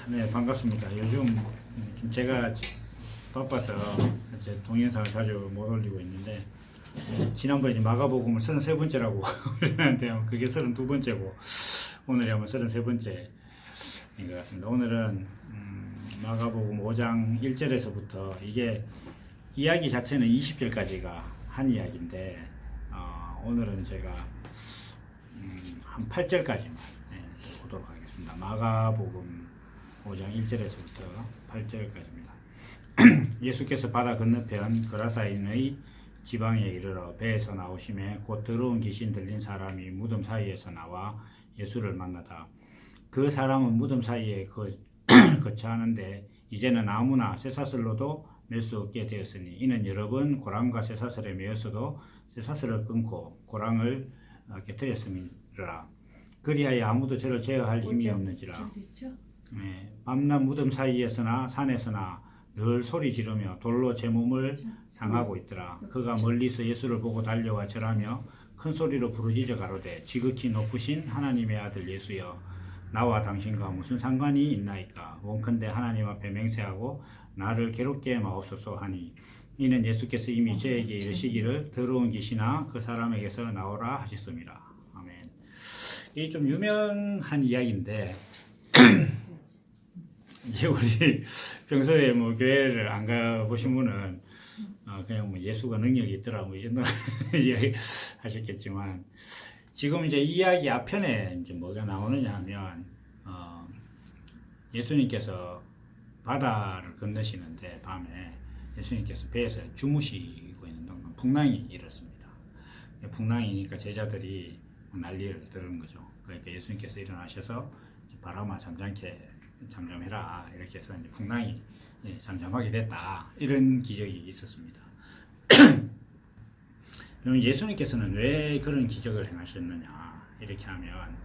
네, 반갑습니다. 요즘 좀 제가 바빠서 제 동영상을 자주 못 올리고 있는데, 지난번에 이제 마가복음을 33번째라고 올렸는데요. 그게 32번째고, 오늘이 아마 33번째인 것 같습니다. 오늘은 마가복음 5장 1절에서부터, 이게 이야기 자체는 20절까지가 한 이야기인데, 오늘은 제가 한 8절까지만 보도록 하겠습니다. 마가복음 5장 1절에서부터 8절까지입니다. 예수께서 바다 건너편 그라사인의 지방에 이르러 배에서 나오심에 곧 더러운 귀신 들린 사람이 무덤 사이에서 나와 예수를 만나다. 그 사람은 무덤 사이에 거처하는데 이제는 아무나 쇠사슬로도 맬 수 없게 되었으니, 이는 여러 번 고랑과 쇠사슬에 매였어도 쇠사슬을 끊고 고랑을 깨뜨렸음이라. 그리하여 아무도 저를 제어할 힘이 없는지라. 밤낮 무덤 사이에서나 산에서나 늘 소리 지르며 돌로 제 몸을 상하고 있더라. 그가 멀리서 예수를 보고 달려와 절하며 큰 소리로 부르짖어 가로되, 지극히 높으신 하나님의 아들 예수여, 나와 당신과 무슨 상관이 있나이까? 원컨대 하나님 앞에 맹세하고 나를 괴롭게 마옵소서 하니, 이는 예수께서 이미 저에게 이르시기를 더러운 귀신아 그 사람에게서 나오라 하셨습니다. 아멘. 이게 좀 유명한 이야기인데, 이제 우리 평소에 뭐 교회를 안 가보신 분은 그냥 뭐 예수가 능력이 있더라 뭐 이 정도 이야기 하셨겠지만, 지금 이제 이 이야기 앞편에 이제 뭐가 나오느냐 하면, 예수님께서 바다를 건너시는데 밤에 예수님께서 배에서 주무시고 있는 동안 풍랑이 일었습니다. 풍랑이니까 제자들이 난리를 들은 거죠. 그러니까 예수님께서 일어나셔서 바람아 잠잠해라 이렇게 해서 이제 풍랑이 잠잠하게 됐다, 이런 기적이 있었습니다. 그럼 예수님께서는 왜 그런 기적을 행하셨느냐 이렇게 하면,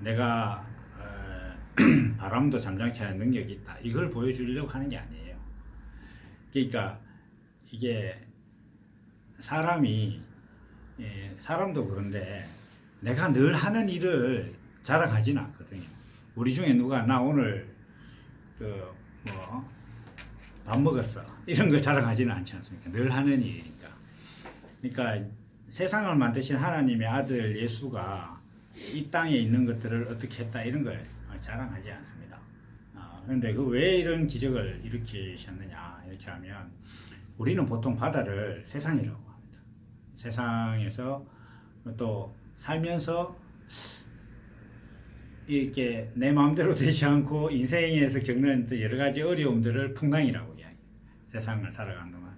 내가 바람도 잠잠케 하는 능력이 있다, 이걸 보여주려고 하는 게 아니에요. 그러니까 이게 사람도 그런데 내가 늘 하는 일을 자랑하지는 않거든요. 우리 중에 누가 나 오늘 밥 먹었어 이런 걸 자랑하지는 않지 않습니까? 늘 하는 일이니까. 그러니까 세상을 만드신 하나님의 아들 예수가 이 땅에 있는 것들을 어떻게 했다 이런 걸 자랑하지 않습니다. 그런데 왜 이런 기적을 일으키셨느냐 이렇게 하면, 우리는 보통 바다를 세상이라고 합니다. 세상에서 또 살면서 이렇게 내 마음대로 되지 않고 인생에서 겪는 여러 가지 어려움들을 풍랑이라고 이야기해요. 세상을 살아가는 동안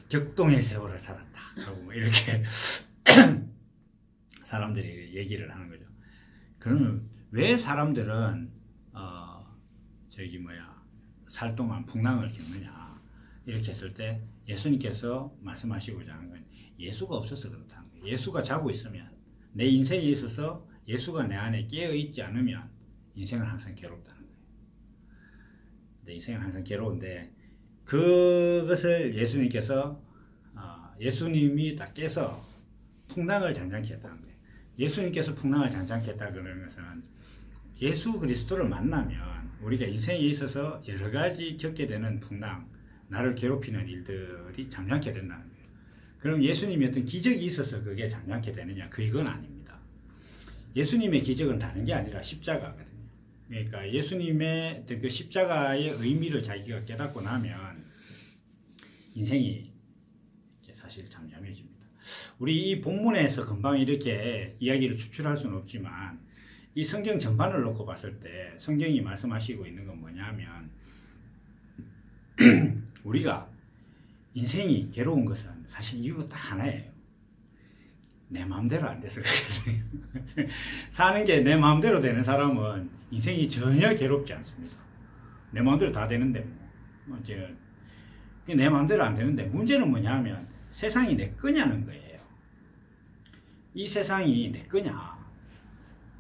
격동의 세월을 살았다 하고 이렇게 사람들이 얘기를 하는 거죠. 그러면 왜 사람들은 살 동안 풍랑을 겪느냐 이렇게 했을 때, 예수님께서 말씀하시고자 하는 건 예수가 없어서 그렇다는 거예요. 예수가 자고 있으면, 내 인생에 있어서 예수가 내 안에 깨어 있지 않으면 인생은 항상 괴롭다는 거예요. 내 인생은 항상 괴로운데, 그것을 예수님께서 예수님이 딱 깨서 풍랑을 잔잔케 했다는 거예요. 예수님께서 풍랑을 잔잔케 했다 그러는 것은, 예수 그리스도를 만나면 우리가 인생에 있어서 여러 가지 겪게 되는 풍랑, 나를 괴롭히는 일들이 잠잠케 된다는 거예요. 그럼 예수님이 어떤 기적이 있어서 그게 잠잠케 되느냐? 그건 아닙니다. 예수님의 기적은 다른 게 아니라 십자가거든요. 그러니까 예수님의 그 십자가의 의미를 자기가 깨닫고 나면 인생이 사실 잠잠해집니다. 우리 이 본문에서 금방 이렇게 이야기를 추출할 수는 없지만, 이 성경 전반을 놓고 봤을 때 성경이 말씀하시고 있는 건 뭐냐면, 우리가 인생이 괴로운 것은 사실 이유가 딱 하나예요. 내 마음대로 안 돼서 그렇거든요. 사는 게 내 마음대로 되는 사람은 인생이 전혀 괴롭지 않습니다. 내 마음대로 다 되는데 내 마음대로 안 되는데, 문제는 뭐냐면 세상이 내 거냐는 거예요. 이 세상이 내 거냐.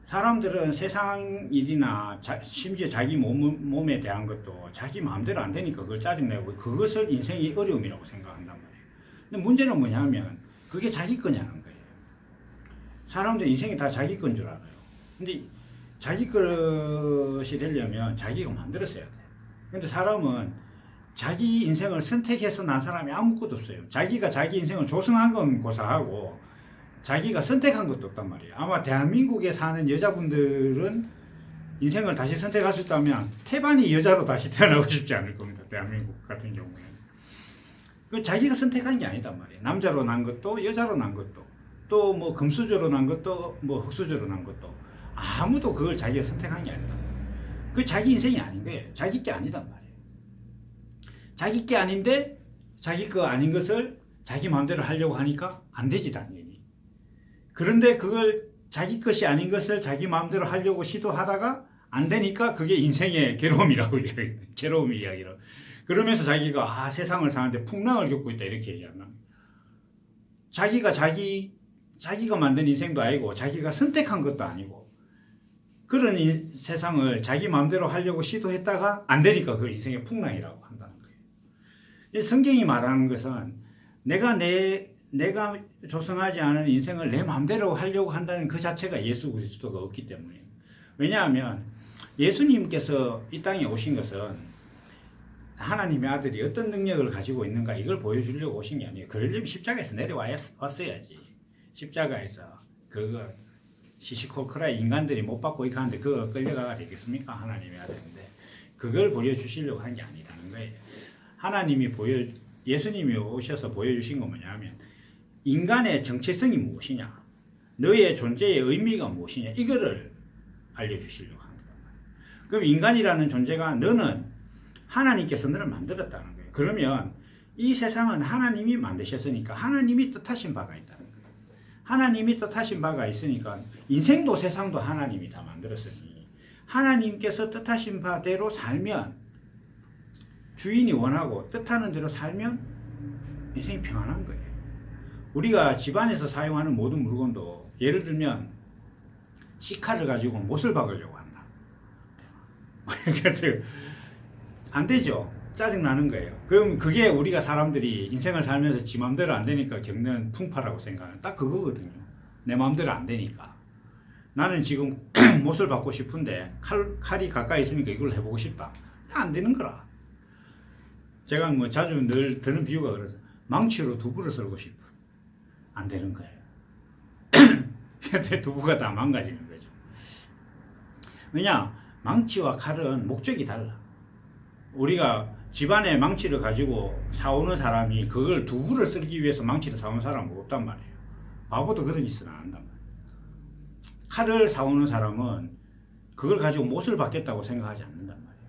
사람들은 세상 일이나 심지어 자기 몸에 대한 것도 자기 마음대로 안 되니까 그걸 짜증내고, 그것을 인생의 어려움이라고 생각한단 말이에요. 근데 문제는 뭐냐면 그게 자기 거냐는 거예요. 사람들 인생이 다 자기 건 줄 알아요. 근데 자기 것이 되려면 자기가 만들었어야 돼. 근데 사람은 자기 인생을 선택해서 난 사람이 아무것도 없어요. 자기가 자기 인생을 조성한 건 고사하고 자기가 선택한 것도 없단 말이에요. 아마 대한민국에 사는 여자분들은 인생을 다시 선택할 수 있다면 태반이 여자로 다시 태어나고 싶지 않을 겁니다. 대한민국 같은 경우에. 그 자기가 선택한 게 아니단 말이에요. 남자로 난 것도 여자로 난 것도 또 뭐 금수저로 난 것도 뭐 흑수저로 난 것도 아무도 그걸 자기가 선택한 게 아니다. 그 자기 인생이 아닌 거예요. 자기 게 아니단 말이에요. 자기 게 아닌데 자기 거 아닌 것을 자기 마음대로 하려고 하니까 안 되지 당연히. 그런데 그걸 자기 것이 아닌 것을 자기 마음대로 하려고 시도하다가 안 되니까 그게 인생의 괴로움이라고 이야기해요. 괴로움 이야기로. 그러면서 자기가 세상을 사는데 풍랑을 겪고 있다 이렇게 얘기한다. 자기가 만든 인생도 아니고 자기가 선택한 것도 아니고 그런 세상을 자기 마음대로 하려고 시도했다가 안 되니까 그걸 인생의 풍랑이라고 한다는 거예요. 성경이 말하는 것은 내가 조성하지 않은 인생을 내 마음대로 하려고 한다는 그 자체가 예수 그리스도가 없기 때문이에요. 왜냐하면 예수님께서 이 땅에 오신 것은 하나님의 아들이 어떤 능력을 가지고 있는가 이걸 보여주려고 오신 게 아니에요. 그러려면 십자가에서 내려왔어야지. 십자가에서 그거 시시콜콜하게 인간들이 못 받고 이렇게 하는데 그거 끌려가야 되겠습니까? 하나님의 아들인데 그걸 보여주시려고 한 게 아니라는 거예요. 예수님이 오셔서 보여주신 건 뭐냐면 인간의 정체성이 무엇이냐, 너의 존재의 의미가 무엇이냐 이거를 알려주시려고 하는 거예요. 그럼 인간이라는 존재가 너는 하나님께서 너를 만들었다는 거예요. 그러면 이 세상은 하나님이 만드셨으니까 하나님이 뜻하신 바가 있다는 거예요. 하나님이 뜻하신 바가 있으니까 인생도 세상도 하나님이 다 만들었으니 하나님께서 뜻하신 바대로 살면 주인이 원하고 뜻하는 대로 살면 인생이 평안한 거예요. 우리가 집안에서 사용하는 모든 물건도 예를 들면 시카를 가지고 못을 박으려고 한다. 안 되죠. 짜증나는 거예요. 그럼 그게 우리가 사람들이 인생을 살면서 지 마음대로 안 되니까 겪는 풍파라고 생각하는 딱 그거거든요. 내 마음대로 안 되니까. 나는 지금 못을 받고 싶은데 칼이 가까이 있으니까 이걸 해보고 싶다. 다 안 되는 거라. 제가 뭐 자주 늘 드는 비유가 그래서 망치로 두부를 썰고 싶어. 안 되는 거예요. 근데 두부가 다 망가지는 거죠. 왜냐? 망치와 칼은 목적이 달라. 우리가 집안에 망치를 가지고 사오는 사람이 그걸 두부를 썰기 위해서 망치를 사오는 사람은 없단 말이에요. 바보도 그런 짓은 안 한단 말이에요. 칼을 사오는 사람은 그걸 가지고 못을 받겠다고 생각하지 않는단 말이에요.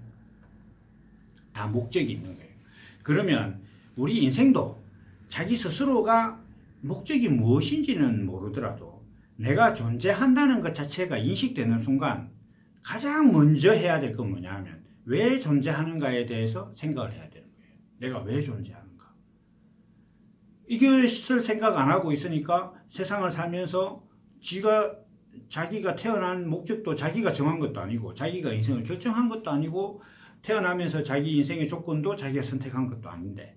다 목적이 있는 거예요. 그러면 우리 인생도 자기 스스로가 목적이 무엇인지는 모르더라도 내가 존재한다는 것 자체가 인식되는 순간 가장 먼저 해야 될 건 뭐냐 하면 왜 존재하는가에 대해서 생각을 해야 되는 거예요. 내가 왜 존재하는가. 이것을 생각 안 하고 있으니까 세상을 살면서 자기가 태어난 목적도 자기가 정한 것도 아니고 자기가 인생을 결정한 것도 아니고 태어나면서 자기 인생의 조건도 자기가 선택한 것도 아닌데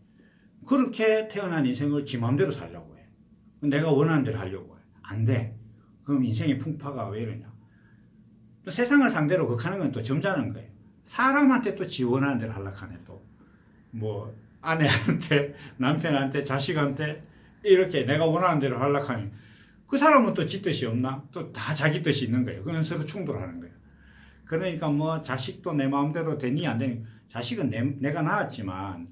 그렇게 태어난 인생을 지 마음대로 살려고 해. 내가 원하는 대로 하려고 해. 안 돼. 그럼 인생의 풍파가 왜 이러냐. 또 세상을 상대로 극하는 건 또 점잖은 거예요. 사람한테 또 지 원하는 대로 하려고 하네 또. 뭐 아내한테 남편한테 자식한테 이렇게 내가 원하는 대로 하려고 하니 그 사람은 또 지 뜻이 없나? 또 다 자기 뜻이 있는 거예요. 그건 서로 충돌하는 거예요. 그러니까 뭐 자식도 내 마음대로 되니 안 되니 자식은 내가 낳았지만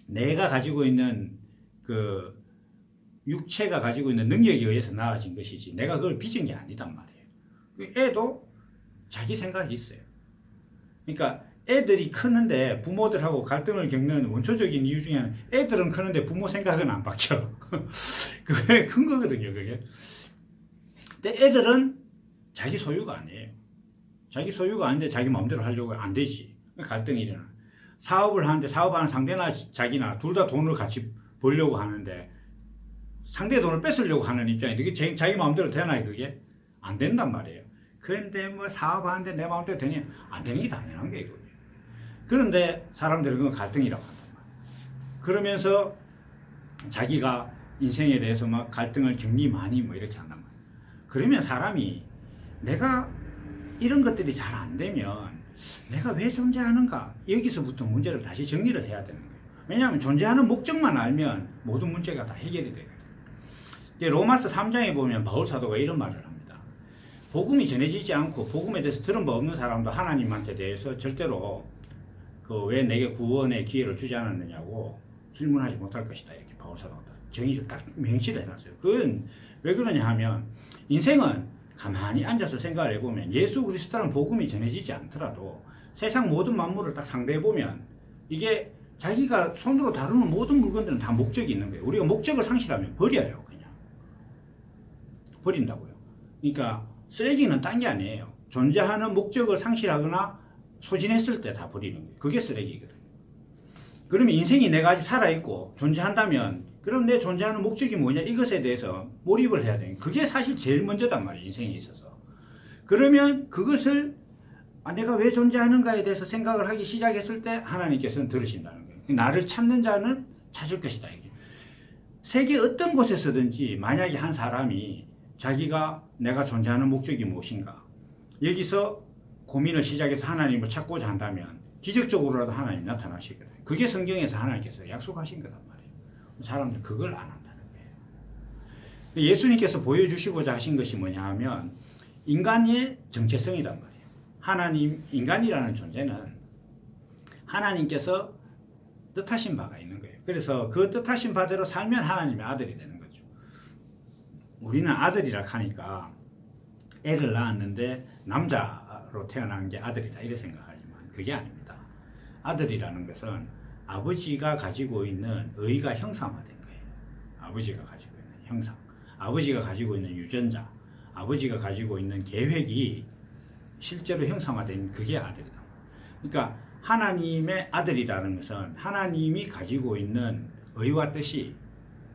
내가 가지고 있는 그 육체가 가지고 있는 능력에 의해서 낳아진 것이지 내가 그걸 빚은 게 아니단 말이에요. 애도 자기 생각이 있어요. 그러니까 애들이 크는데 부모들하고 갈등을 겪는 원초적인 이유 중에 하나는 애들은 크는데 부모 생각은 안 바뀌어. 그게 큰 거거든요, 그게. 근데 애들은 자기 소유가 아니에요. 자기 소유가 아닌데 자기 마음대로 하려고 안 되지. 갈등이 일어나. 사업을 하는데 사업하는 상대나 자기나 둘 다 돈을 같이 벌려고 하는데 상대의 돈을 뺏으려고 하는 입장인데 그게 자기 마음대로 되나요, 그게? 안 된단 말이에요. 그런데 뭐 사업하는데 내 마음대로 되냐? 안 되는 게 당연한 게 이거예요. 그런데 사람들은 그건 갈등이라고 한단 말이에요. 그러면서 자기가 인생에 대해서 막 갈등을 겪니 많이 뭐 이렇게 한단 말이에요. 그러면 사람이 내가 이런 것들이 잘 안 되면 내가 왜 존재하는가? 여기서부터 문제를 다시 정리를 해야 되는 거예요. 왜냐하면 존재하는 목적만 알면 모든 문제가 다 해결이 되거든요. 로마서 3장에 보면 바울 사도가 이런 말을 합니다. 복음이 전해지지 않고 복음에 대해서 들은 바 없는 사람도 하나님한테 대해서 절대로 왜 내게 구원의 기회를 주지 않았느냐고 질문하지 못할 것이다. 이렇게 바울 사도가 정의를 딱 명시를 해놨어요. 그건 왜 그러냐 하면 인생은 가만히 앉아서 생각을 해보면 예수 그리스도라는 복음이 전해지지 않더라도 세상 모든 만물을 딱 상대해보면 이게 자기가 손으로 다루는 모든 물건들은 다 목적이 있는 거예요. 우리가 목적을 상실하면 버려요. 그냥 버린다고요. 그러니까 쓰레기는 딴 게 아니에요. 존재하는 목적을 상실하거나 소진했을 때 다 버리는 거예요. 그게 쓰레기거든요. 그러면 인생이 내가 아직 살아있고 존재한다면 그럼 내 존재하는 목적이 뭐냐 이것에 대해서 몰입을 해야 돼요. 그게 사실 제일 먼저단 말이에요. 인생에 있어서. 그러면 그것을 내가 왜 존재하는가에 대해서 생각을 하기 시작했을 때 하나님께서는 들으신다는 거예요. 나를 찾는 자는 찾을 것이다. 이게. 세계 어떤 곳에서든지 만약에 한 사람이 자기가 내가 존재하는 목적이 무엇인가 여기서 고민을 시작해서 하나님을 찾고자 한다면 기적적으로라도 하나님이 나타나시거든요. 그게 성경에서 하나님께서 약속하신 거단 말이에요. 사람들 그걸 안 한다는 거예요. 예수님께서 보여주시고자 하신 것이 뭐냐 하면 인간의 정체성이란 말이에요. 하나님, 인간이라는 존재는 하나님께서 뜻하신 바가 있는 거예요. 그래서 그 뜻하신 바대로 살면 하나님의 아들이 되는 거죠. 우리는 아들이라 하니까 애를 낳았는데 남자로 태어난 게 아들이다 이렇게 생각하지만 그게 아닙니다. 아들이라는 것은 아버지가 가지고 있는 의가 형상화된 거예요. 아버지가 가지고 있는 형상, 아버지가 가지고 있는 유전자, 아버지가 가지고 있는 계획이 실제로 형상화된 그게 아들이다. 그러니까 하나님의 아들이라는 것은 하나님이 가지고 있는 의와 뜻이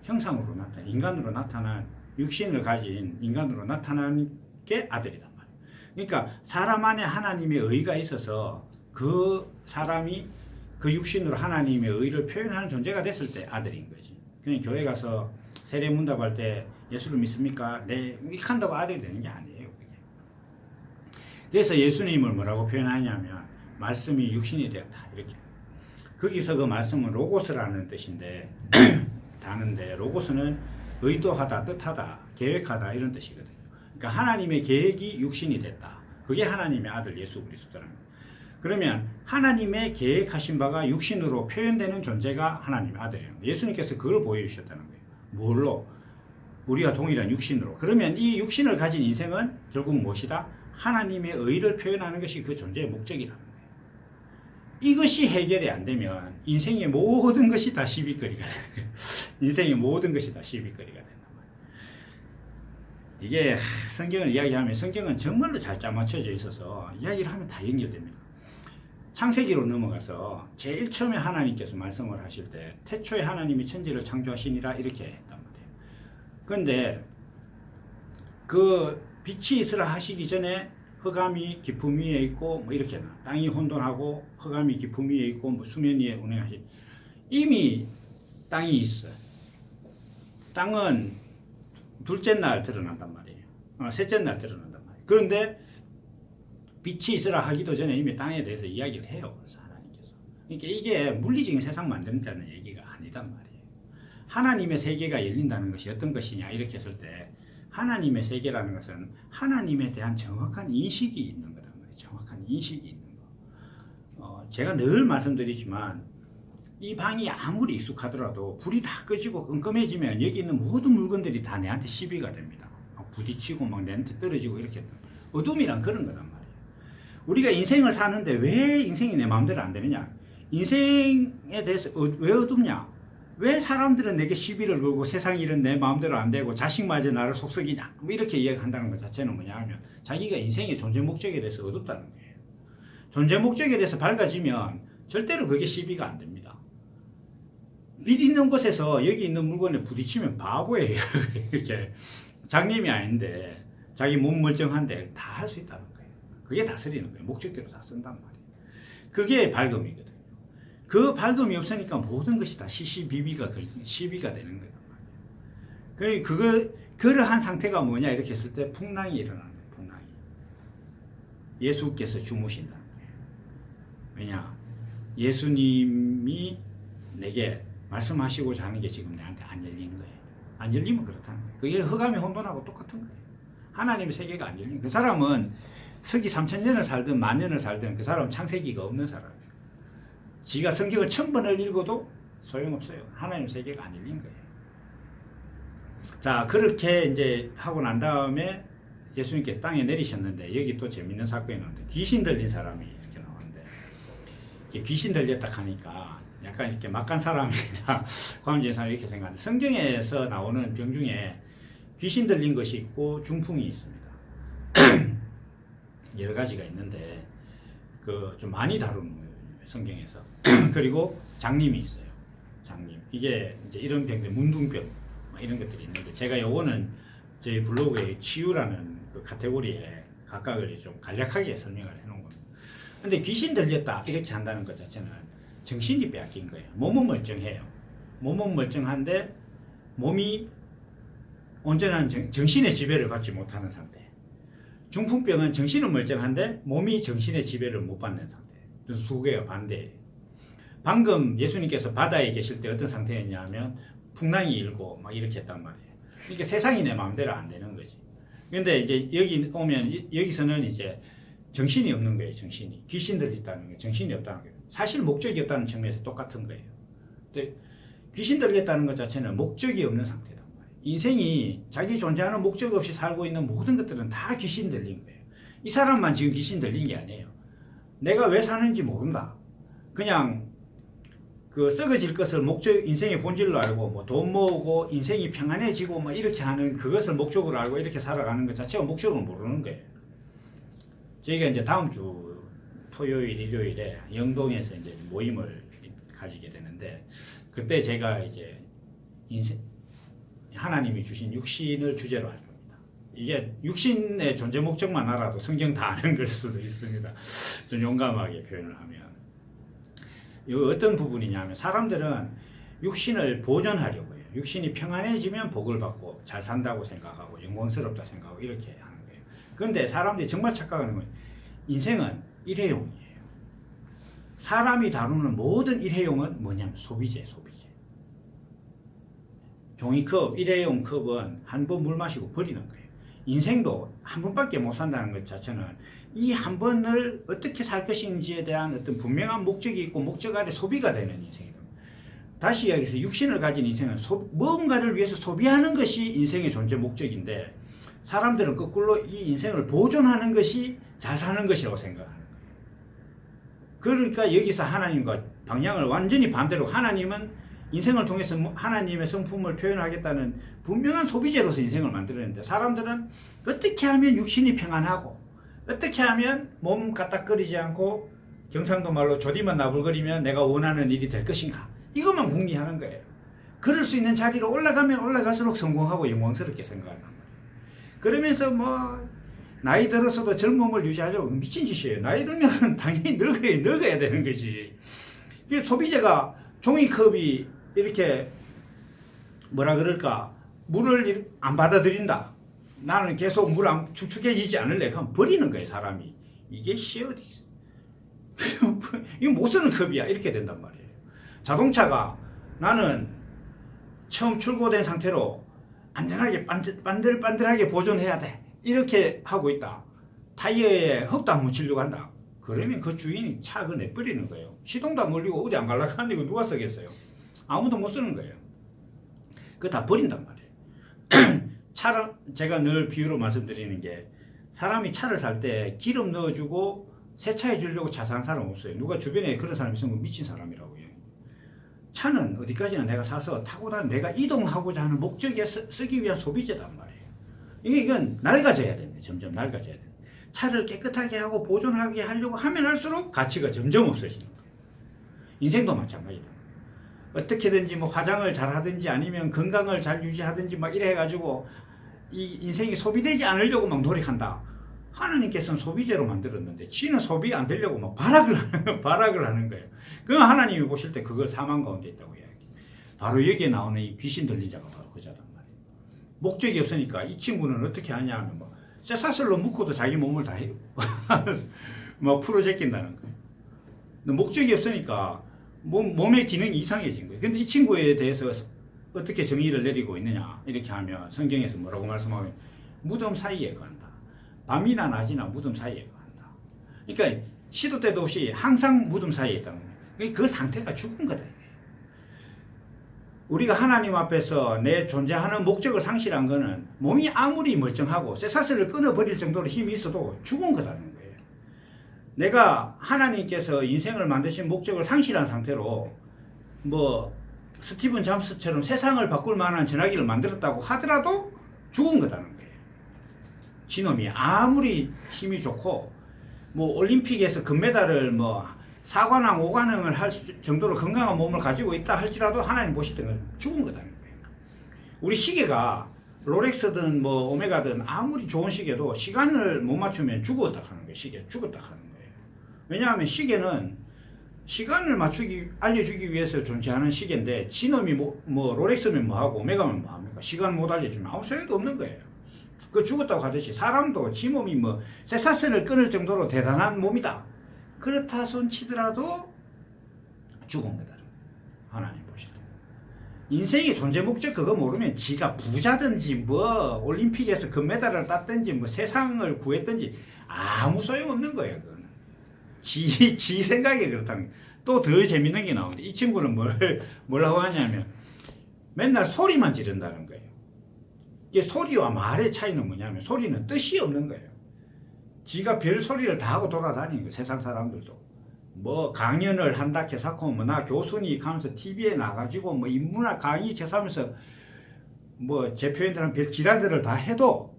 형상으로 나타난 인간으로 나타난 육신을 가진 인간으로 나타난 게 아들이란 말이에요. 그러니까 사람 안에 하나님의 의가 있어서 그 사람이 그 육신으로 하나님의 의를 표현하는 존재가 됐을 때 아들인 거지. 그냥 교회 가서 세례 문답할 때 예수를 믿습니까? 네, 이렇게 한다고 아들이 되는 게 아니에요. 그게. 그래서 예수님을 뭐라고 표현하냐면 말씀이 육신이 되었다 이렇게. 거기서 그 말씀은 로고스라는 뜻인데 다는데 로고스는 의도하다, 뜻하다, 계획하다 이런 뜻이거든요. 그러니까 하나님의 계획이 육신이 됐다. 그게 하나님의 아들 예수 그리스도라는 거예요. 그러면 하나님의 계획하신 바가 육신으로 표현되는 존재가 하나님의 아들이라는 거예요. 예수님께서 그걸 보여주셨다는 거예요. 뭘로? 우리가 동일한 육신으로. 그러면 이 육신을 가진 인생은 결국 무엇이다? 하나님의 의를 표현하는 것이 그 존재의 목적이라는 거예요. 이것이 해결이 안 되면 인생의 모든 것이 다 시비거리가 돼요. 인생의 모든 것이 다 시비거리가 된단 말이에요. 이게 성경을 이야기하면 성경은 정말로 잘 짜맞춰져 있어서 이야기를 하면 다 연결됩니다. 창세기로 넘어가서 제일 처음에 하나님께서 말씀을 하실 때 태초에 하나님이 천지를 창조하시니라 이렇게 했단 말이에요. 그런데 그 빛이 있으라 하시기 전에 흑암이 깊음 위에 있고 뭐 이렇게 땅이 혼돈하고 흑암이 깊음 위에 있고 뭐 수면 위에 운행하시 이미 땅이 있어요. 땅은 둘째 날 드러난단 말이에요. 셋째 날 드러난단 말이에요. 그런데 빛이 있으라 하기도 전에 이미 땅에 대해서 이야기를 해요. 그래서 하나님께서. 그러니까 이게 물리적인 세상 만든다는 얘기가 아니단 말이에요. 하나님의 세계가 열린다는 것이 어떤 것이냐 이렇게 했을 때 하나님의 세계라는 것은 하나님에 대한 정확한 인식이 있는 거란 말이에요. 정확한 인식이 있는 거. 제가 늘 말씀드리지만 이 방이 아무리 익숙하더라도 불이 다 꺼지고 끔끔해지면 여기 있는 모든 물건들이 다 내한테 시비가 됩니다. 부딪히고 막 내한테 떨어지고 이렇게. 어둠이란 그런 거란 말이에요. 우리가 인생을 사는데 왜 인생이 내 마음대로 안 되느냐? 인생에 대해서 왜 어둡냐? 왜 사람들은 내게 시비를 걸고 세상 일은 내 마음대로 안 되고 자식마저 나를 속썩이냐? 뭐 이렇게 이야기한다는 것 자체는 뭐냐 하면 자기가 인생의 존재 목적에 대해서 어둡다는 거예요. 존재 목적에 대해서 밝아지면 절대로 그게 시비가 안 됩니다. 빛 있는 곳에서 여기 있는 물건에 부딪히면 바보예요. 이렇게 장님이 아닌데 자기 몸 멀쩡한데 다 할 수 있다는 거예요. 그게 다스리는 거예요. 목적대로 다 쓴단 말이에요. 그게 밝음이거든요. 그 밝음이 없으니까 모든 것이 다 시시비비가 시비가 되는 거예요. 그러한 상태가 뭐냐 이렇게 했을 때 풍랑이 일어나는 거예요. 풍랑이. 예수께서 주무신다는 거예요. 왜냐? 예수님이 내게 말씀하시고자 하는 게 지금 내한테 안 열린 거예요. 안 열리면 그렇다는 거예요. 그게 흑암의 혼돈하고 똑같은 거예요. 하나님의 세계가 안 열린 그 사람은 서기 3000년을 살든 만년을 살든 그 사람은 창세기가 없는 사람이에요. 지가 성경을 1000번을 읽어도 소용없어요. 하나님의 세계가 안 열린 거예요. 자, 그렇게 이제 하고 난 다음에 예수님께 땅에 내리셨는데 여기 또 재밌는 사건이 나오는데 귀신 들린 사람이 이렇게 나오는데 귀신 들렸다 하니까 약간 이렇게 막간 사람이다 과음진 사람 이렇게 생각하는데 성경에서 나오는 병 중에 귀신 들린 것이 있고 중풍이 있습니다. 여러 가지가 있는데 그 좀 많이 다루는 거예요 성경에서. 그리고 장님이 있어요. 장님 이게 이제 이런 병들 문둥병 이런 것들이 있는데 제가 요거는 제 블로그에 치유라는 그 카테고리에 각각을 좀 간략하게 설명을 해놓은 겁니다. 근데 귀신 들렸다 이렇게 한다는 것 자체는 정신이 빼앗긴 거예요. 몸은 멀쩡해요. 몸은 멀쩡한데 몸이 온전한 정신의 지배를 받지 못하는 상태. 중풍병은 정신은 멀쩡한데 몸이 정신의 지배를 못 받는 상태. 그래서 두 개가 반대예요. 방금 예수님께서 바다에 계실 때 어떤 상태였냐면 풍랑이 일고 막 이렇게 했단 말이에요. 그러니까 세상이 내 마음대로 안 되는 거지. 근데 이제 여기 오면 여기서는 이제 정신이 없는 거예요. 정신이. 귀신 들렸다는 거예요. 정신이 없다는 거예요. 사실 목적이 없다는 측면에서 똑같은 거예요. 근데 귀신 들렸다는 것 자체는 목적이 없는 상태란 말이에요. 인생이 자기 존재하는 목적 없이 살고 있는 모든 것들은 다 귀신 들린 거예요. 이 사람만 지금 귀신 들린 게 아니에요. 내가 왜 사는지 모른다. 그냥 그 썩어질 것을 목적, 인생의 본질로 알고, 뭐 돈 모으고, 인생이 평안해지고, 뭐 이렇게 하는 그것을 목적으로 알고 이렇게 살아가는 것 자체가 목적을 모르는 거예요. 저희가 이제 다음 주 토요일, 일요일에 영동에서 이제 모임을 가지게 되는데, 그때 제가 이제 인생, 하나님이 주신 육신을 주제로 할 겁니다. 이게 육신의 존재 목적만 알아도 성경 다 아는 걸 수도 있습니다. 좀 용감하게 표현을 하면. 이 어떤 부분이냐면 사람들은 육신을 보존하려고 해요. 육신이 평안해지면 복을 받고 잘 산다고 생각하고 영광스럽다 생각하고 이렇게 하는 거예요. 그런데 사람들이 정말 착각하는 건 인생은 일회용이에요. 사람이 다루는 모든 일회용은 뭐냐면 소비재. 종이컵, 일회용 컵은 한 번 물 마시고 버리는 거예요. 인생도 한 번밖에 못 산다는 것 자체는 이 한 번을 어떻게 살 것인지에 대한 어떤 분명한 목적이 있고 목적 아래 소비가 되는 인생이다. 다시 이야기해서 육신을 가진 인생은 무언가를 위해서 소비하는 것이 인생의 존재 목적인데 사람들은 거꾸로 이 인생을 보존하는 것이 잘 사는 것이라고 생각하는 거예요. 그러니까 여기서 하나님과 방향을 완전히 반대로 하나님은 인생을 통해서 하나님의 성품을 표현하겠다는 분명한 소비재로서 인생을 만들었는데 사람들은 어떻게 하면 육신이 평안하고 어떻게 하면 몸 까딱거리지 않고 경상도 말로 조디만 나불거리면 내가 원하는 일이 될 것인가 이것만 궁리하는 거예요. 그럴 수 있는 자리로 올라가면 올라갈수록 성공하고 영광스럽게 생각하는 거예요. 그러면서 뭐 나이 들어서도 젊음을 유지하려고 미친 짓이에요. 나이 들면 당연히 늙어야 되는 거지. 이게 소비재가 종이컵이 이렇게 뭐라 그럴까 물을 안 받아들인다. 나는 계속 물 안 축축해지지 않을래. 그럼 버리는 거예요 사람이. 이게 어디 있어. 이거 못 쓰는 컵이야. 이렇게 된단 말이에요. 자동차가 나는 처음 출고된 상태로 안전하게 반들반들하게 보존해야 돼. 이렇게 하고 있다. 타이어에 흙도 안 묻히려고 한다. 그러면 그 주인이 차 그거 내버리는 거예요. 시동도 안 걸리고 어디 안 가려고 하는데 이거 누가 쓰겠어요? 아무도 못 쓰는 거예요. 그거 다 버린단 말이에요. 차를 제가 늘 비유로 말씀드리는 게 사람이 차를 살 때 기름 넣어주고 세차해 주려고 차 사는 사람 없어요. 누가 주변에 그런 사람 있으면 미친 사람이라고요. 차는 어디까지나 내가 사서 타고 다니는 내가 이동하고자 하는 목적에 쓰기 위한 소비재단 말이에요. 이건 낡아져야 됩니다. 점점 낡아져야 됩니다. 차를 깨끗하게 하고 보존하게 하려고 하면 할수록 가치가 점점 없어지는 거예요. 인생도 마찬가지다. 어떻게든지 뭐 화장을 잘 하든지 아니면 건강을 잘 유지하든지 막 이래 가지고 이 인생이 소비되지 않으려고 막 노력한다. 하나님께서는 소비재로 만들었는데 지는 소비 안 되려고 막 발악을 하는 거예요. 그럼 하나님이 보실 때 그걸 사망 가운데 있다고 이야기해요. 바로 여기에 나오는 이 귀신 들린 자가 바로 그 자단 말이에요. 목적이 없으니까 이 친구는 어떻게 하냐 하면 뭐 쇠사슬로 묶어도 자기 몸을 다 해요. 막 풀어 제낀다는 거예요. 목적이 없으니까 몸의 기능이 이상해진 거예요. 근데 이 친구에 대해서 어떻게 정의를 내리고 있느냐 이렇게 하면 성경에서 뭐라고 말씀하면 무덤 사이에 거한다. 밤이나 낮이나 무덤 사이에 거한다. 그러니까 시도 때도 없이 항상 무덤 사이에 있다는 거예요. 그 상태가 죽은 거다. 우리가 하나님 앞에서 내 존재하는 목적을 상실한 거는 몸이 아무리 멀쩡하고 쇠사슬을 끊어버릴 정도로 힘이 있어도 죽은 거라는 거예요. 내가 하나님께서 인생을 만드신 목적을 상실한 상태로 뭐 스티븐 잡스처럼 세상을 바꿀 만한 전화기를 만들었다고 하더라도 죽은 거라는 거예요. 지놈이 아무리 힘이 좋고 뭐 올림픽에서 금메달을 뭐 4관왕 5관왕을 할 정도로 건강한 몸을 가지고 있다 할지라도 하나님 보실 때는 죽은 거라는 거예요. 우리 시계가 롤렉스든 뭐 오메가든 아무리 좋은 시계도 시간을 못 맞추면 죽었다 하는 거예요. 시계 죽었다 하는 거예요. 왜냐하면 시계는 시간을 알려주기 위해서 존재하는 시계인데 지놈이 뭐 롤렉스면 뭐하고 오메가면 뭐합니까? 시간 못 알려주면 아무 소용도 없는 거예요. 그 죽었다고 하듯이 사람도 지 몸이 뭐 쇠사슬을 끊을 정도로 대단한 몸이다. 그렇다 손 치더라도 죽은 거다. 하나님 보실 때. 인생의 존재 목적 그거 모르면 지가 부자든지 뭐 올림픽에서 금메달을 땄든지 뭐 세상을 구했든지 아무 소용없는 거예요. 그거는. 지 생각이 그렇다는 거예요. 또 더 재밌는 게 나오는데 이 친구는 뭐라고 하냐면 맨날 소리만 지른다는 거예요. 이게 소리와 말의 차이는 뭐냐면 소리는 뜻이 없는 거예요. 지가 별 소리를 다 하고 돌아다니는 거예요. 세상 사람들도. 뭐 강연을 한다 해서고 뭐 나 교수니 하면서 TV에 나가지고 뭐 인문학 강의 해서하면서 뭐 제 표현대로 별 지랄들을 다 해도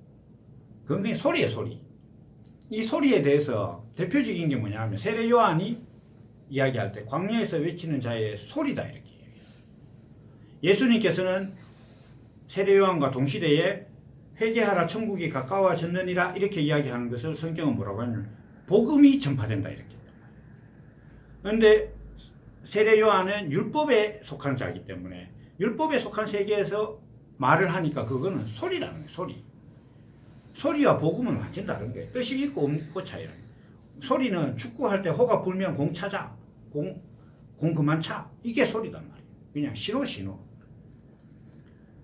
그건 그냥 소리예요, 소리. 이 소리에 대해서 대표적인 게 뭐냐면 세례 요한이 이야기할 때 광야에서 외치는 자의 소리다 이렇게 얘기해요. 예수님께서는 세례 요한과 동시대에 회개하라 천국이 가까워졌느니라 이렇게 이야기하는 것을 성경은 뭐라고 하냐면 복음이 전파된다 이렇게. 그런데 세례 요한은 율법에 속한 자이기 때문에 율법에 속한 세계에서 말을 하니까 그거는 소리라는 거예요. 소리. 소리와 복음은 완전 다른 거예요. 뜻이 있고 없고 차이라는 거예요. 소리는 축구할 때 호가 불면 공 차자. 공 그만 차. 이게 소리단 말이에요. 그냥 신호.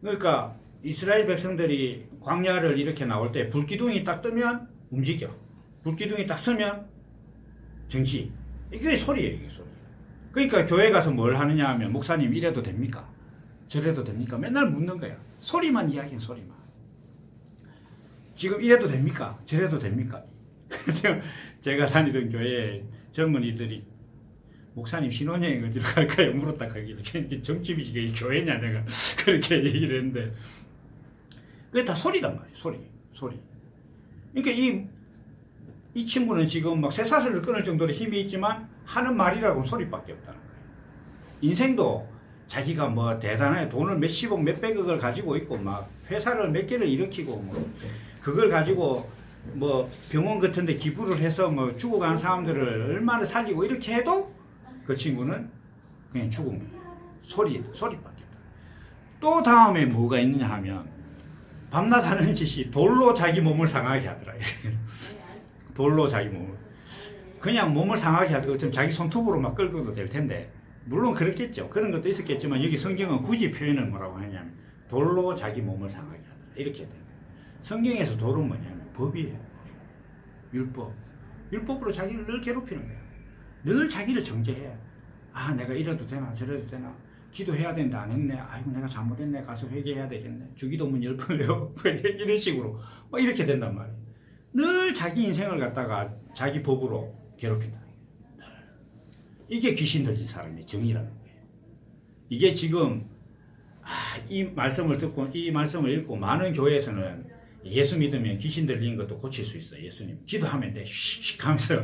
그러니까 이스라엘 백성들이 광야를 이렇게 나올 때 불기둥이 딱 뜨면 움직여. 불기둥이 딱 서면 정지. 이게 소리예요. 이게 소리. 그러니까 교회 가서 뭘 하느냐 하면 목사님 이래도 됩니까? 저래도 됩니까? 맨날 묻는 거야. 소리만 이야기해 소리만. 지금 이래도 됩니까? 저래도 됩니까? 제가 다니던 교회에 젊은이들이 목사님 신혼여행 어디로 갈까요? 물었다 하길래 정집이 교회냐 내가 그렇게 얘기를 했는데 그게 다 소리단 말이에요. 소리. 그러니까 이 친구는 지금 막 쇠사슬을 끊을 정도로 힘이 있지만 하는 말이라고는 소리밖에 없다는 거예요. 인생도 자기가 뭐 대단해 돈을 몇십억 몇백억을 가지고 있고 막 회사를 몇 개를 일으키고 뭐 그걸 가지고 뭐 병원 같은 데 기부를 해서 뭐 죽어간 사람들을 얼마나 살리고 이렇게 해도 그 친구는 그냥 죽은 거예요. 소리밖에 없다. 또 다음에 뭐가 있느냐 하면 밤낮 하는 짓이 돌로 자기 몸을 상하게 하더라. 돌로 자기 몸을. 그냥 몸을 상하게 하더라도 같으면 자기 손톱으로 막 끌고도 될 텐데 물론 그렇겠죠. 그런 것도 있었겠지만 여기 성경은 굳이 표현을 뭐라고 하냐면 돌로 자기 몸을 상하게 하더라. 이렇게 돼요. 성경에서 돌은 뭐냐면 법이에요. 율법으로 자기를 늘 괴롭히는 거예요. 늘 자기를 정죄해. 아 내가 이래도 되나 저래도 되나 기도해야 되는데 안 했네. 아이고 내가 잘못했네. 가서 회개해야 되겠네. 주기도문 10번 해요. 이런 식으로 뭐 이렇게 된단 말이에요. 늘 자기 인생을 갖다가 자기 법으로 괴롭힌다. 이게 귀신 들린 사람의 정의라는 거예요. 이게 지금 이 말씀을 듣고 이 말씀을 읽고 많은 교회에서는 예수 믿으면 귀신 들리는 것도 고칠 수 있어. 예수님 기도하면 돼. 슉슉 하면서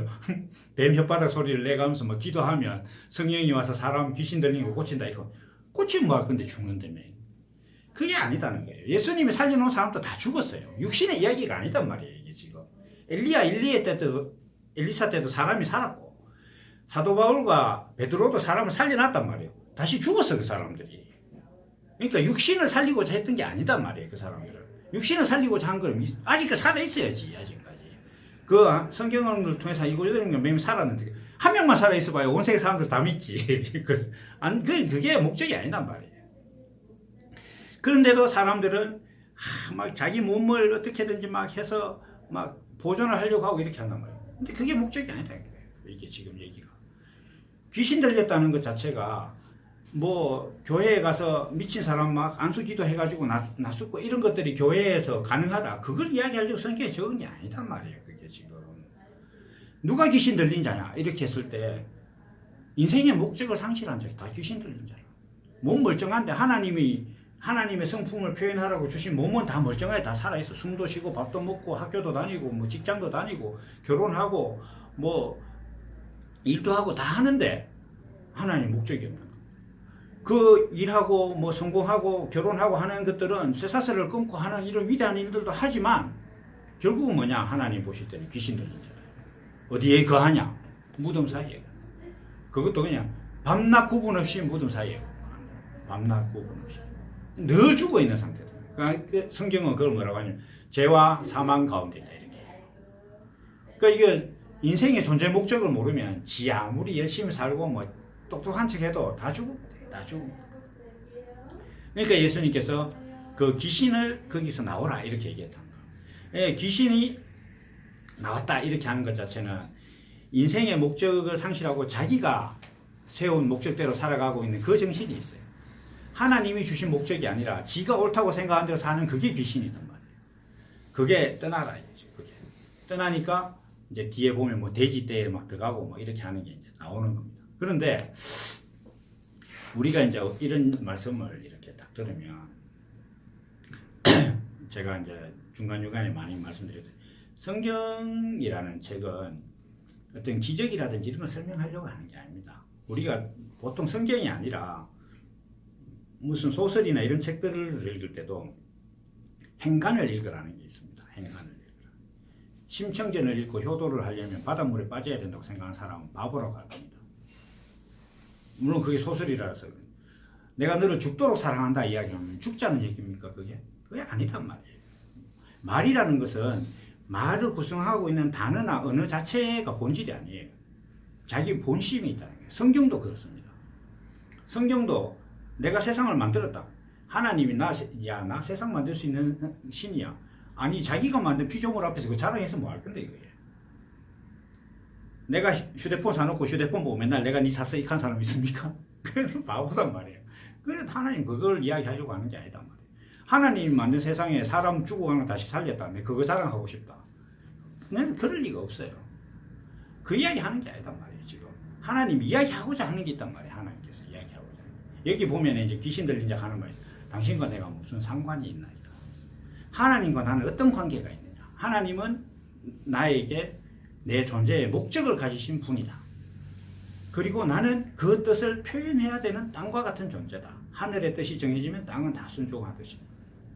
뱀 혓바닥 소리를 내가면서 뭐 기도하면 성령이 와서 사람 귀신 들리는 거 고친다. 이거 고치면 뭐 할 건데 죽는다며. 그게 아니다는 거예요. 예수님이 살려놓은 사람도 다 죽었어요. 육신의 이야기가 아니단 말이에요. 이게 지금 엘리사 때도 사람이 살았고 사도 바울과 베드로도 사람을 살려놨단 말이에요. 다시 죽었어 그 사람들이. 그러니까 육신을 살리고자 했던 게 아니단 말이에요. 그 사람들은. 육신을 살리고자 한 거는 아직까지 살아있어야지. 아직까지. 그 성경을 통해서 이거저거 몇 명이 살았는데 한 명만 살아있어봐요. 온 세계 사람들 다 믿지. 그게 목적이 아니란 말이에요. 그런데도 사람들은 막 자기 몸을 어떻게든지 막 해서 막 보존을 하려고 하고 이렇게 한단 말이에요. 근데 그게 목적이 아니다. 이게 지금 얘기가. 귀신 들렸다는 것 자체가 뭐 교회에 가서 미친 사람 막 안수기도 해가지고 나섰고 이런 것들이 교회에서 가능하다. 그걸 이야기하려고 성경에 적은 게 아니단 말이에요. 그게 지금. 누가 귀신 들린 자냐 이렇게 했을 때 인생의 목적을 상실한 자가 다 귀신 들린 자라. 몸 멀쩡한데 하나님의 성품을 표현하라고 주신 몸은 다 멀쩡하게 다 살아있어. 숨도 쉬고 밥도 먹고 학교도 다니고 뭐 직장도 다니고 결혼하고 뭐 일도 하고 다 하는데 하나님 목적이 없는 거야. 그 일하고 뭐 성공하고 결혼하고 하는 것들은 쇠사슬을 끊고 하는 이런 위대한 일들도 하지만 결국은 뭐냐 하나님 보실 때는 귀신 들린 자라. 어디에 거하냐? 무덤 사이에. 그것도 그냥 밤낮 구분 없이 무덤 사이에. 밤낮 구분 없이. 늘 죽어 있는 상태다. 그러니까 성경은 그걸 뭐라고 하냐면 죄와 사망 가운데 있다 이렇게. 그러니까 이게 인생의 존재 목적을 모르면 지 아무리 열심히 살고 뭐 똑똑한 척해도 다 죽습니다. 다 죽습니다. 그러니까 예수님께서 그 귀신을 거기서 나오라 이렇게 얘기했단 말이에요. 귀신이 나왔다 이렇게 하는 것 자체는 인생의 목적을 상실하고 자기가 세운 목적대로 살아가고 있는 그 정신이 있어요. 하나님이 주신 목적이 아니라 지가 옳다고 생각한 대로 사는 그게 귀신이단 말이에요. 그게 떠나라 이거죠. 그게 떠나니까 이제 뒤에 보면 뭐 돼지떼에 막 들어가고 뭐 이렇게 하는 게 이제 나오는 겁니다. 그런데 우리가 이제 이런 말씀을 이렇게 딱 들으면 제가 이제 중간중간에 많이 말씀드렸어요. 성경이라는 책은 어떤 기적이라든지 이런 걸 설명하려고 하는 게 아닙니다. 우리가 보통 성경이 아니라 무슨 소설이나 이런 책들을 읽을 때도 행간을 읽으라는 게 있습니다. 행간을 읽으라. 심청전을 읽고 효도를 하려면 바닷물에 빠져야 된다고 생각하는 사람은 바보라고 할 겁니다. 물론 그게 소설이라서 내가 너를 죽도록 사랑한다 이야기하면 죽자는 얘기입니까? 그게 아니단 말이에요. 말이라는 것은 말을 구성하고 있는 단어나 언어 자체가 본질이 아니에요. 자기 본심이 있다는 거예요. 성경도 그렇습니다. 성경도 내가 세상을 만들었다. 하나님이 나 세상 만들 수 있는 신이야. 아니 자기가 만든 피조물 앞에서 그 자랑해서 뭐 할 건데 이거예요. 내가 휴대폰 사놓고 휴대폰 보고 맨날 내가 니 샀어 이한 사람 있습니까? 그건 바보단 말이에요. 그래서 하나님 그걸 이야기하려고 하는 게 아니단 말이에요. 하나님 만든 세상에 사람 죽어가는 거 다시 살렸다며 그거 자랑하고 싶다. 난 그럴 리가 없어요. 그 이야기 하는 게 아니단 말이에요. 지금 하나님 이야기하고자 하는 게 있단 말이에요. 하나님께서 이야기하고자 하는 게. 여기 보면 이제 귀신 들린 자 하는 말이에요. 당신과 내가 무슨 상관이 있나이다. 하나님과 나는 어떤 관계가 있느냐. 하나님은 나에게 내 존재의 목적을 가지신 분이다. 그리고 나는 그 뜻을 표현해야 되는 땅과 같은 존재다. 하늘의 뜻이 정해지면 땅은 다 순종하듯이.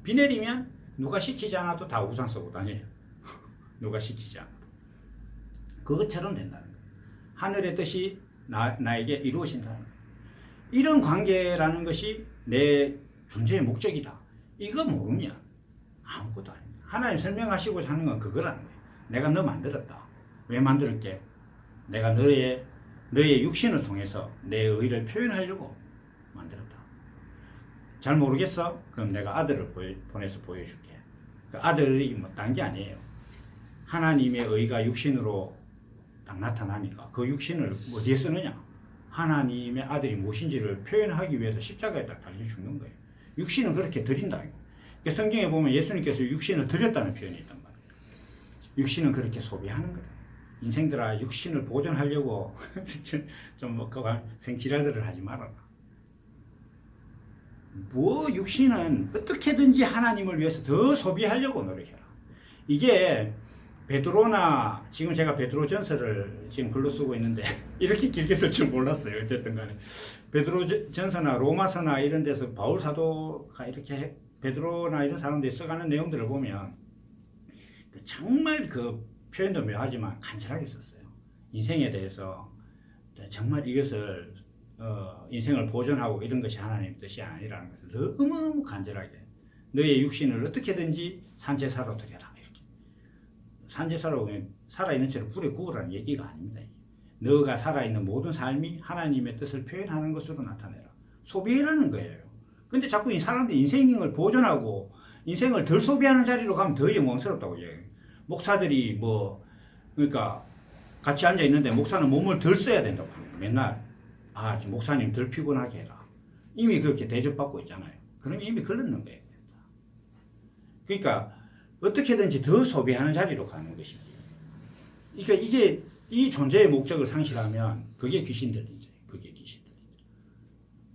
비 내리면 누가 시키지 않아도 다 우산 쓰고 다녀요. 누가 시키지 않아도. 그것처럼 된다는 거예요. 하늘의 뜻이 나에게 이루어진다는 거예요. 이런 관계라는 것이 내 존재의 목적이다. 이거 모르면 아무것도 아닙니다. 하나님 설명하시고자 하는 건 그거라는 거예요. 내가 너 만들었다. 왜 만들었게? 내가 너의 육신을 통해서 내 의를 표현하려고 만들었다. 잘 모르겠어? 그럼 내가 아들을 보내서 보여줄게. 그 아들이 뭐 딴 게 아니에요. 하나님의 의가 육신으로 딱 나타나니까 그 육신을 어디에 쓰느냐? 하나님의 아들이 무엇인지를 표현하기 위해서 십자가에 딱 달려 죽는 거예요. 육신은 그렇게 드린다. 그러니까 성경에 보면 예수님께서 육신을 드렸다는 표현이 있단 말이에요. 육신은 그렇게 소비하는 거예요. 인생들아 육신을 보존하려고 좀 생지랄들을 하지 말아라. 뭐 육신은 어떻게든지 하나님을 위해서 더 소비하려고 노력해라. 이게 베드로나 지금 제가 베드로 전서를 지금 글로 쓰고 있는데 이렇게 길게 쓸 줄 몰랐어요. 어쨌든 간에 베드로 전서나 로마서나 이런 데서 바울 사도가 이렇게 베드로나 이런 사람들이 써가는 내용들을 보면 정말 그 표현도 묘하지만 간절하게 썼어요. 인생에 대해서 정말 이것을 인생을 보존하고 이런 것이 하나님의 뜻이 아니라는 것을 너무너무 간절하게 너의 육신을 어떻게든지 산제사로 드려라. 이렇게. 산제사로 살아있는 채로 불에 구우라는 얘기가 아닙니다. 너가 살아있는 모든 삶이 하나님의 뜻을 표현하는 것으로 나타내라. 소비라는 거예요. 근데 자꾸 이 사람들이 인생을 보존하고 인생을 덜 소비하는 자리로 가면 더 영광스럽다고 얘기해요. 목사들이 그러니까 같이 앉아 있는데 목사는 몸을 덜 써야 된다고 합니다. 맨날 지금 목사님 덜 피곤하게 해라. 이미 그렇게 대접받고 있잖아요. 그럼 이미 걸렀는 거예요. 그러니까 어떻게든지 더 소비하는 자리로 가는 것이지. 그러니까 이게 이 존재의 목적을 상실하면 그게 귀신 들린 자예요. 그게 귀신 들린 자.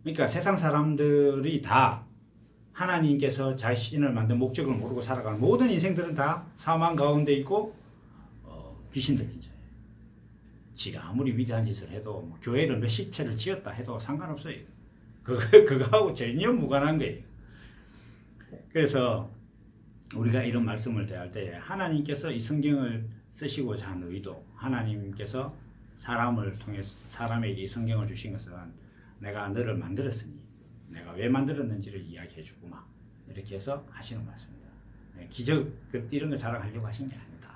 그러니까 세상 사람들이 다 하나님께서 자신을 만든 목적을 모르고 살아가는 모든 인생들은 다 사망 가운데 있고 귀신 들린 자예요. 지가 아무리 위대한 짓을 해도 교회를 몇십 채를 지었다 해도 상관없어요. 그거하고 전혀 무관한 거예요. 그래서 우리가 이런 말씀을 대할 때 하나님께서 이 성경을 쓰시고자 한 의도, 하나님께서 사람을 통해서 사람에게 이 성경을 주신 것은 내가 너를 만들었으니 내가 왜 만들었는지를 이야기해 주구나. 이렇게 해서 하시는 말씀입니다. 기적 이런 거 자랑하려고 하신 게 아니다.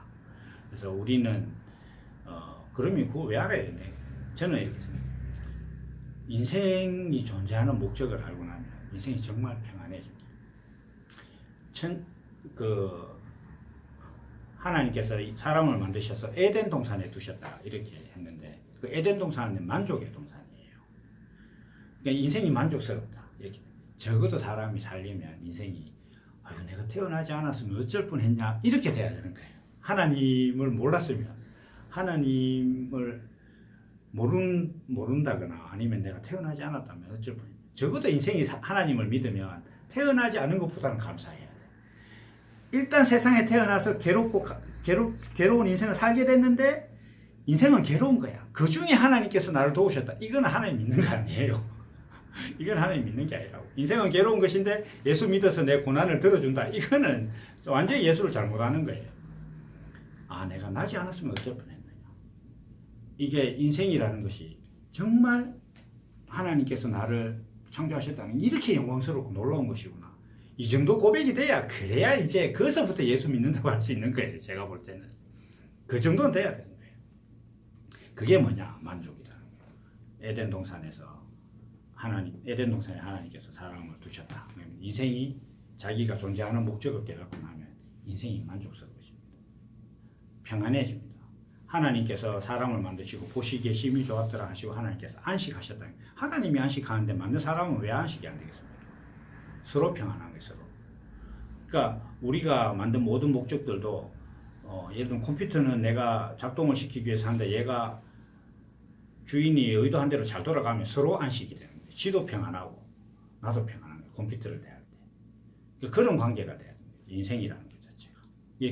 그래서 우리는 그러면 그거 왜 알아야 되네. 저는 이렇게 생각해요. 인생이 존재하는 목적을 알고 나면 인생이 정말 평안해집니다. 하나님께서 사람을 만드셔서 에덴 동산에 두셨다 이렇게 했는데 그 에덴 동산은 만족의 동산이에요. 그러니까 인생이 만족스럽다 이렇게. 적어도 사람이 살려면 인생이 내가 태어나지 않았으면 어쩔 뻔했냐 이렇게 돼야 되는 거예요. 하나님을 몰랐으면 하나님을 모른다거나 아니면 내가 태어나지 않았다면 어쩔 뻔했냐. 적어도 인생이 하나님을 믿으면 태어나지 않은 것보다는 감사해야 돼. 일단 세상에 태어나서 괴로운 인생을 살게 됐는데 인생은 괴로운 거야. 그 중에 하나님께서 나를 도우셨다. 이건 하나님 믿는 거 아니에요. 이건 하나님 믿는 게 아니라고. 인생은 괴로운 것인데 예수 믿어서 내 고난을 들어준다. 이거는 완전히 예수를 잘못하는 거예요. 내가 나지 않았으면 어쩔 뻔했느냐. 이게 인생이라는 것이 정말 하나님께서 나를 창조하셨다는 이렇게 영광스럽고 놀라운 것이구나. 이 정도 고백이 그래야 이제 거기서부터 예수 믿는다고 할 수 있는 거예요. 제가 볼 때는. 그 정도는 돼야 되는 거예요. 그게 뭐냐? 만족이라는 거예요. 에덴 동산에 하나님께서 사람을 두셨다. 인생이 자기가 존재하는 목적을 깨닫고 나면 인생이 만족스러워집니다. 평안해집니다. 하나님께서 사람을 만드시고 보시기에 심히 좋았더라 하시고 하나님께서 안식하셨다. 하나님이 안식하는데 만든 사람은 왜 안식이 안 되겠습니까? 서로 평안한 거예요. 서로. 그러니까 우리가 만든 모든 목적들도 예를 들면 컴퓨터는 내가 작동을 시키기 위해서 하는데 얘가 주인이 의도한 대로 잘 돌아가면 서로 안식이 되는 거예요. 지도 평안하고 나도 평안한 거예요. 컴퓨터를 대할 때. 그러니까 그런 관계가 돼야 됩니다. 인생이라는 것 자체가.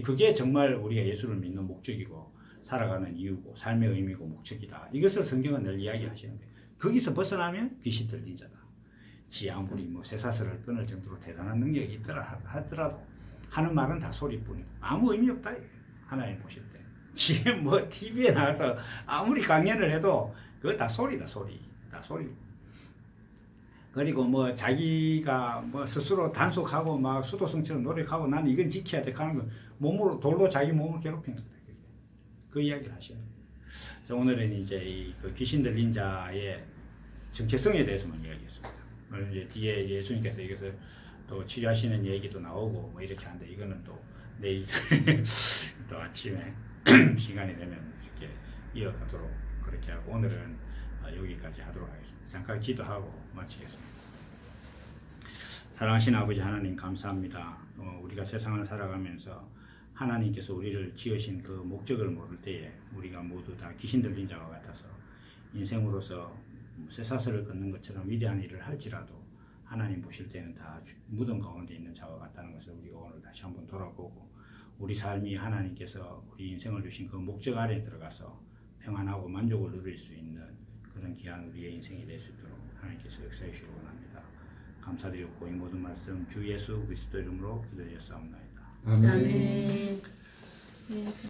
그게 정말 우리가 예수를 믿는 목적이고 살아가는 이유고 삶의 의미고 목적이다. 이것을 성경은 늘 이야기하시는 거예요. 거기서 벗어나면 귀신 들린 자다. 지 아무리 쇠사슬을 끊을 정도로 대단한 능력이 있더라 하더라도 하는 말은 다 소리뿐이고 아무 의미 없다. 하나님 보실 때. 지금 TV에 나와서 아무리 강연을 해도 그거 다 소리다 소리. 다 소리. 그리고 자기가 스스로 단속하고 막 수도승처럼 노력하고 나는 이건 지켜야 돼 하는 거 몸으로 돌로 자기 몸을 괴롭히는 거다. 그 이야기를 하셔요. 그래서 오늘은 이제 그 귀신 들린 자의 정체성에 대해서만 이야기했습니다. 이제 뒤에 예수님께서 이것을 또 치료하시는 얘기도 나오고 이렇게 하는데 이거는 또 내일 또 아침에 시간이 되면 이렇게 이어가도록 그렇게 하고 오늘은 여기까지 하도록 하겠습니다. 잠깐 기도하고 마치겠습니다. 사랑하신 아버지 하나님 감사합니다. 우리가 세상을 살아가면서 하나님께서 우리를 지으신 그 목적을 모를 때에 우리가 모두 다 귀신 들린 자와 같아서 인생으로서 쇠사슬을 끊는 것처럼 위대한 일을 할지라도 하나님 보실 때는 다 무덤 가운데 있는 자와 같다는 것을 우리가 오늘 다시 한번 돌아보고 우리 삶이 하나님께서 우리 인생을 주신 그 목적 아래에 들어가서 평안하고 만족을 누릴 수 있는 그런 귀한 우리의 인생이 될 수 있도록 하나님께서 역사해 주시기 원합니다. 감사드리고 이 모든 말씀 주 예수 그리스도 이름으로 기도드렸사옵나이다. 아멘.